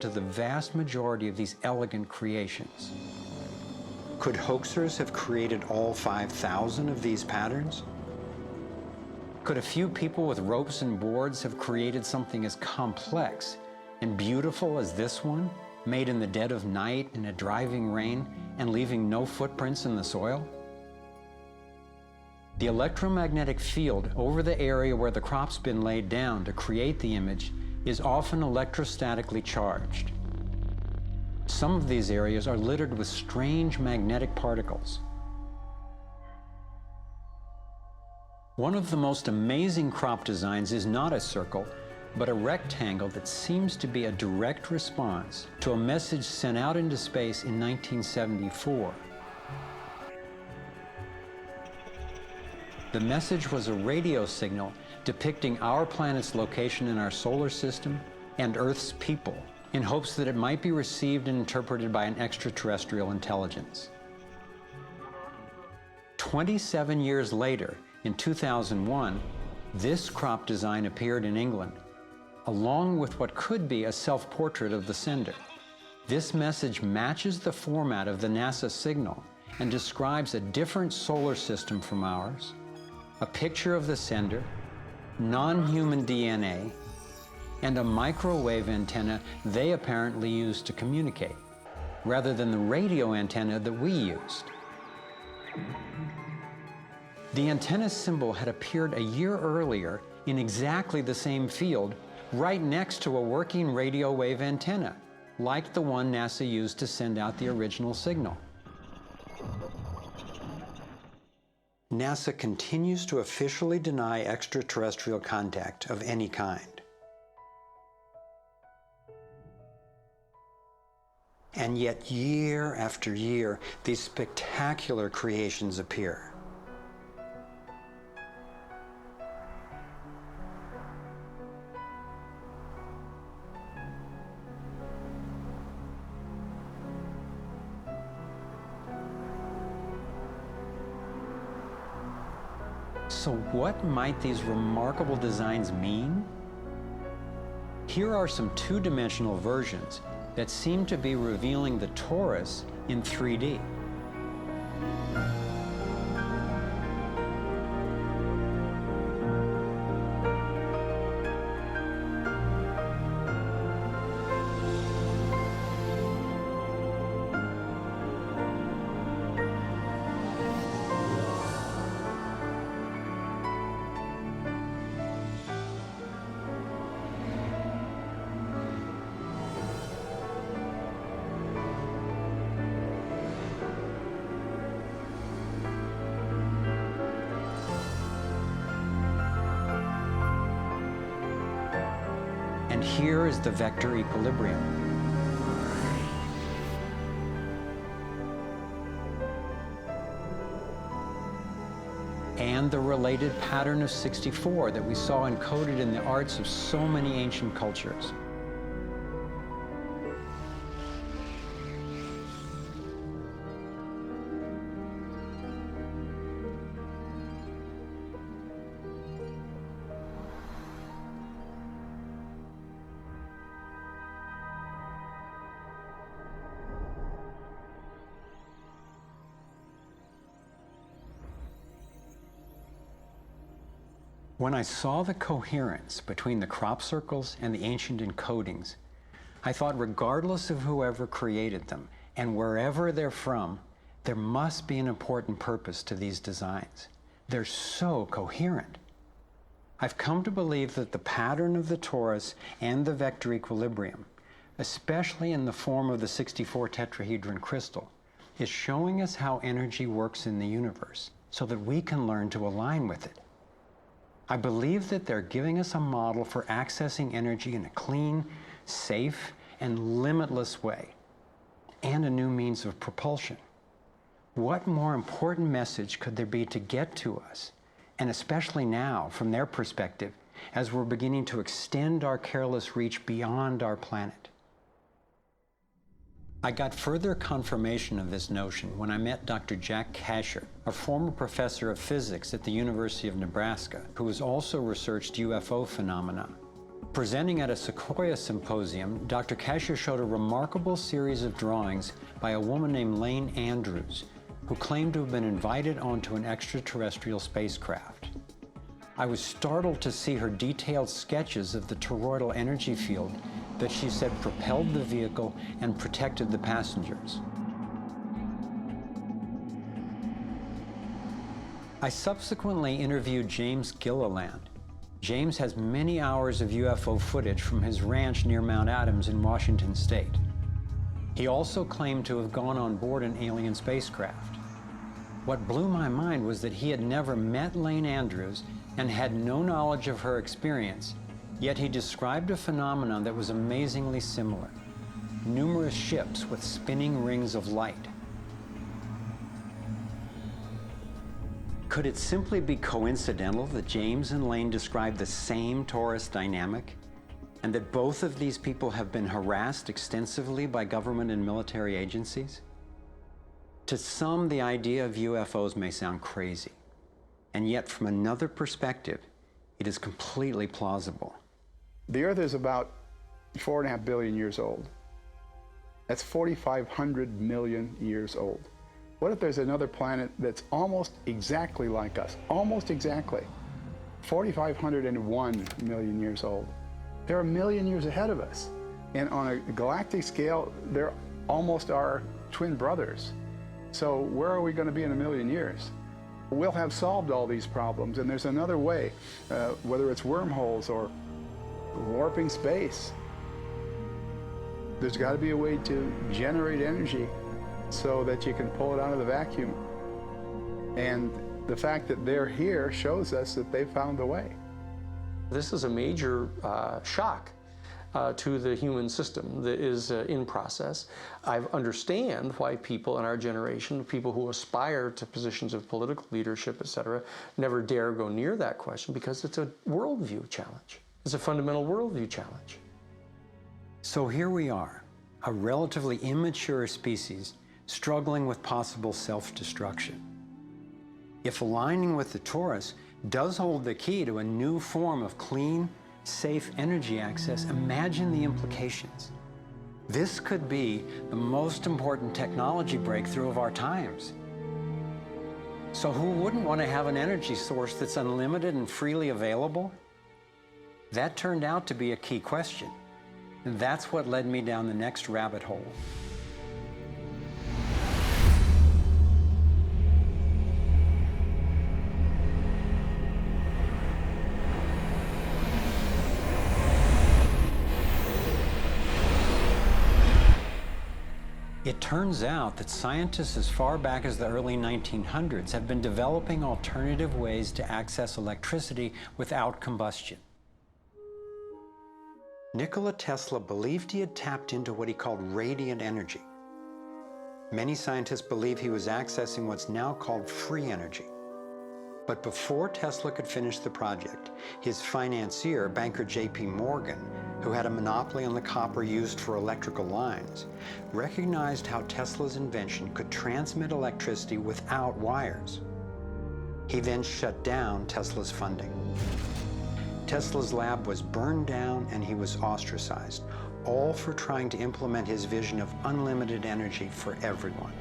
to the vast majority of these elegant creations. Could hoaxers have created all 5,000 of these patterns? Could a few people with ropes and boards have created something as complex and beautiful as this one, made in the dead of night in a driving rain and leaving no footprints in the soil? The electromagnetic field over the area where the crop's been laid down to create the image is often electrostatically charged. Some of these areas are littered with strange magnetic particles. One of the most amazing crop designs is not a circle, but a rectangle that seems to be a direct response to a message sent out into space in 1974. The message was a radio signal depicting our planet's location in our solar system and Earth's people, in hopes that it might be received and interpreted by an extraterrestrial intelligence. 27 years later, in 2001, this crop design appeared in England, along with what could be a self-portrait of the sender. This message matches the format of the NASA signal and describes a different solar system from ours, a picture of the sender, non-human DNA, and a microwave antenna they apparently used to communicate, rather than the radio antenna that we used. The antenna symbol had appeared a year earlier in exactly the same field, right next to a working radio wave antenna, like the one NASA used to send out the original signal. NASA continues to officially deny extraterrestrial contact of any kind. And yet, year after year, these spectacular creations appear. So what might these remarkable designs mean? Here are some two-dimensional versions that seem to be revealing the torus in 3D. And here is the vector equilibrium. And the related pattern of 64 that we saw encoded in the arts of so many ancient cultures. When I saw the coherence between the crop circles and the ancient encodings, I thought regardless of whoever created them and wherever they're from, there must be an important purpose to these designs. They're so coherent. I've come to believe that the pattern of the torus and the vector equilibrium, especially in the form of the 64 tetrahedron crystal, is showing us how energy works in the universe so that we can learn to align with it. I believe that they're giving us a model for accessing energy in a clean, safe, and limitless way, and a new means of propulsion. What more important message could there be to get to us, and especially now, from their perspective, as we're beginning to extend our careless reach beyond our planet? I got further confirmation of this notion when I met Dr. Jack Kasher, a former professor of physics at the University of Nebraska, who has also researched UFO phenomena. Presenting at a Sequoia symposium, Dr. Kasher showed a remarkable series of drawings by a woman named Lane Andrews, who claimed to have been invited onto an extraterrestrial spacecraft. I was startled to see her detailed sketches of the toroidal energy field that she said propelled the vehicle and protected the passengers. I subsequently interviewed James Gilliland. James has many hours of UFO footage from his ranch near Mount Adams in Washington state. He also claimed to have gone on board an alien spacecraft. What blew my mind was that he had never met Lane Andrews and had no knowledge of her experience, yet he described a phenomenon that was amazingly similar: numerous ships with spinning rings of light. Could it simply be coincidental that James and Lane described the same torus dynamic, and that both of these people have been harassed extensively by government and military agencies? To some, the idea of UFOs may sound crazy, and yet from another perspective, it is completely plausible. The Earth is about 4.5 billion years old. That's 4,500 million years old. What if there's another planet that's almost exactly like us? Almost exactly. 4,501 million years old. They're a million years ahead of us. And on a galactic scale, they're almost our twin brothers. So where are we going to be in a million years? We'll have solved all these problems, and there's another way, whether it's wormholes or warping space. There's got to be a way to generate energy so that you can pull it out of the vacuum. And the fact that they're here shows us that they found a way. This is a major shock to the human system that is in process. I understand why people in our generation, people who aspire to positions of political leadership, etc., never dare go near that question, because it's a worldview challenge. It's a fundamental worldview challenge. So here we are, a relatively immature species struggling with possible self-destruction. If aligning with the torus does hold the key to a new form of clean, safe energy access, imagine the implications. This could be the most important technology breakthrough of our times. So who wouldn't want to have an energy source that's unlimited and freely available? That turned out to be a key question, and that's what led me down the next rabbit hole. It turns out that scientists as far back as the early 1900s have been developing alternative ways to access electricity without combustion. Nikola Tesla believed he had tapped into what he called radiant energy. Many scientists believe he was accessing what's now called free energy. But before Tesla could finish the project, his financier, banker J.P. Morgan, who had a monopoly on the copper used for electrical lines, recognized how Tesla's invention could transmit electricity without wires. He then shut down Tesla's funding. Tesla's lab was burned down and he was ostracized, all for trying to implement his vision of unlimited energy for everyone.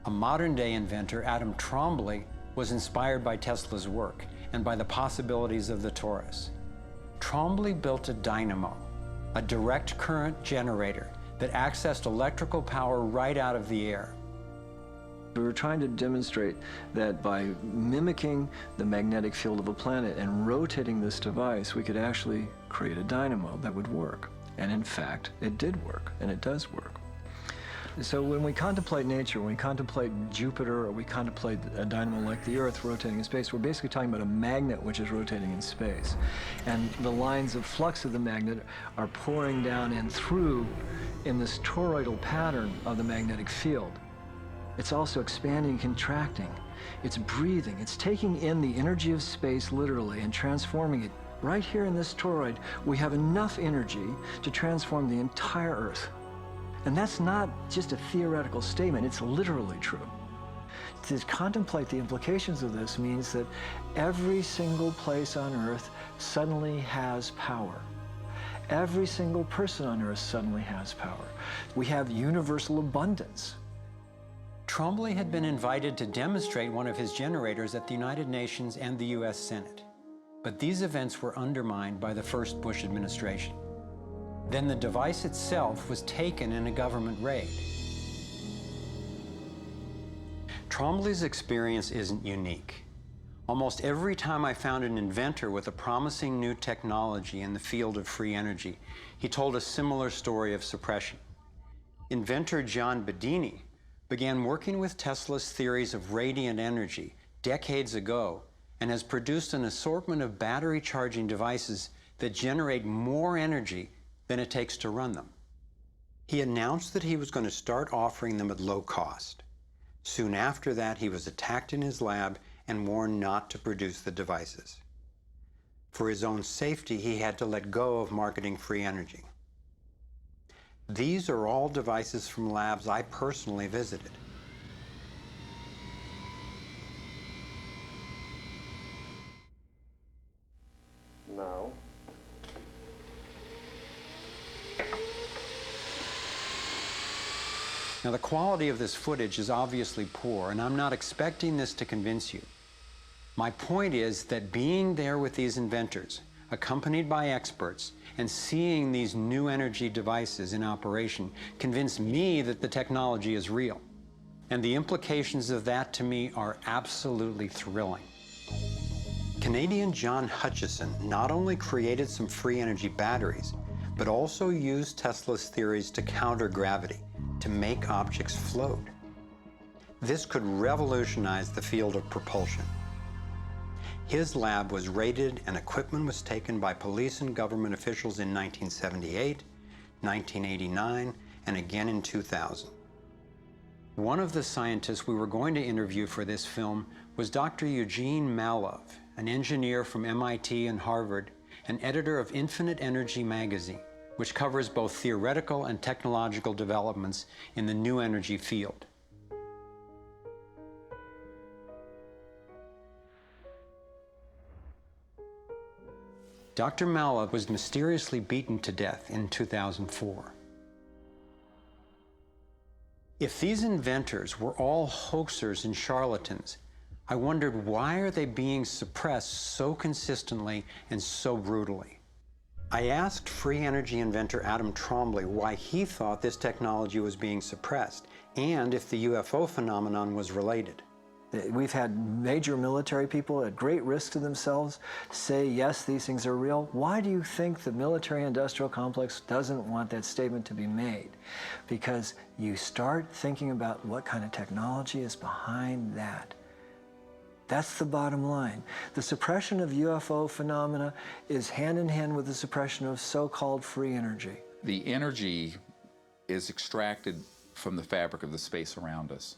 A modern-day inventor, Adam Trombley, was inspired by Tesla's work and by the possibilities of the torus. Trombley built a dynamo, a direct current generator that accessed electrical power right out of the air. We were trying to demonstrate that by mimicking the magnetic field of a planet and rotating this device, we could actually create a dynamo that would work. And in fact, it did work, and it does work. So when we contemplate nature, when we contemplate Jupiter, or we contemplate a dynamo like the Earth rotating in space, we're basically talking about a magnet which is rotating in space. And the lines of flux of the magnet are pouring down and through in this toroidal pattern of the magnetic field. It's also expanding and contracting. It's breathing. It's taking in the energy of space literally and transforming it. Right here in this toroid, we have enough energy to transform the entire Earth. And that's not just a theoretical statement, it's literally true. To contemplate the implications of this means that every single place on Earth suddenly has power. Every single person on Earth suddenly has power. We have universal abundance. Trombley had been invited to demonstrate one of his generators at the United Nations and the U.S. Senate. But these events were undermined by the first Bush administration. Then the device itself was taken in a government raid. Trombley's experience isn't unique. Almost every time I found an inventor with a promising new technology in the field of free energy, he told a similar story of suppression. Inventor John Bedini began working with Tesla's theories of radiant energy decades ago and has produced an assortment of battery charging devices that generate more energy than it takes to run them. He announced that he was going to start offering them at low cost. Soon after that, he was attacked in his lab and warned not to produce the devices. For his own safety, he had to let go of marketing free energy. These are all devices from labs I personally visited. Now. Now, the quality of this footage is obviously poor, and I'm not expecting this to convince you. My point is that being there with these inventors, accompanied by experts, and seeing these new energy devices in operation convinced me that the technology is real. And the implications of that to me are absolutely thrilling. Canadian John Hutchison not only created some free energy batteries, but also used Tesla's theories to counter gravity, to make objects float. This could revolutionize the field of propulsion. His lab was raided and equipment was taken by police and government officials in 1978, 1989, and again in 2000. One of the scientists we were going to interview for this film was Dr. Eugene Malov, an engineer from MIT and Harvard, and editor of Infinite Energy magazine, which covers both theoretical and technological developments in the new energy field. Dr. Malov was mysteriously beaten to death in 2004. If these inventors were all hoaxers and charlatans, I wondered, why are they being suppressed so consistently and so brutally? I asked free energy inventor Adam Trombley why he thought this technology was being suppressed, and if the UFO phenomenon was related. We've had major military people at great risk to themselves say, yes, these things are real. Why do you think the military-industrial complex doesn't want that statement to be made? Because you start thinking about what kind of technology is behind that. That's the bottom line. The suppression of UFO phenomena is hand in hand with the suppression of so-called free energy. The energy is extracted from the fabric of the space around us.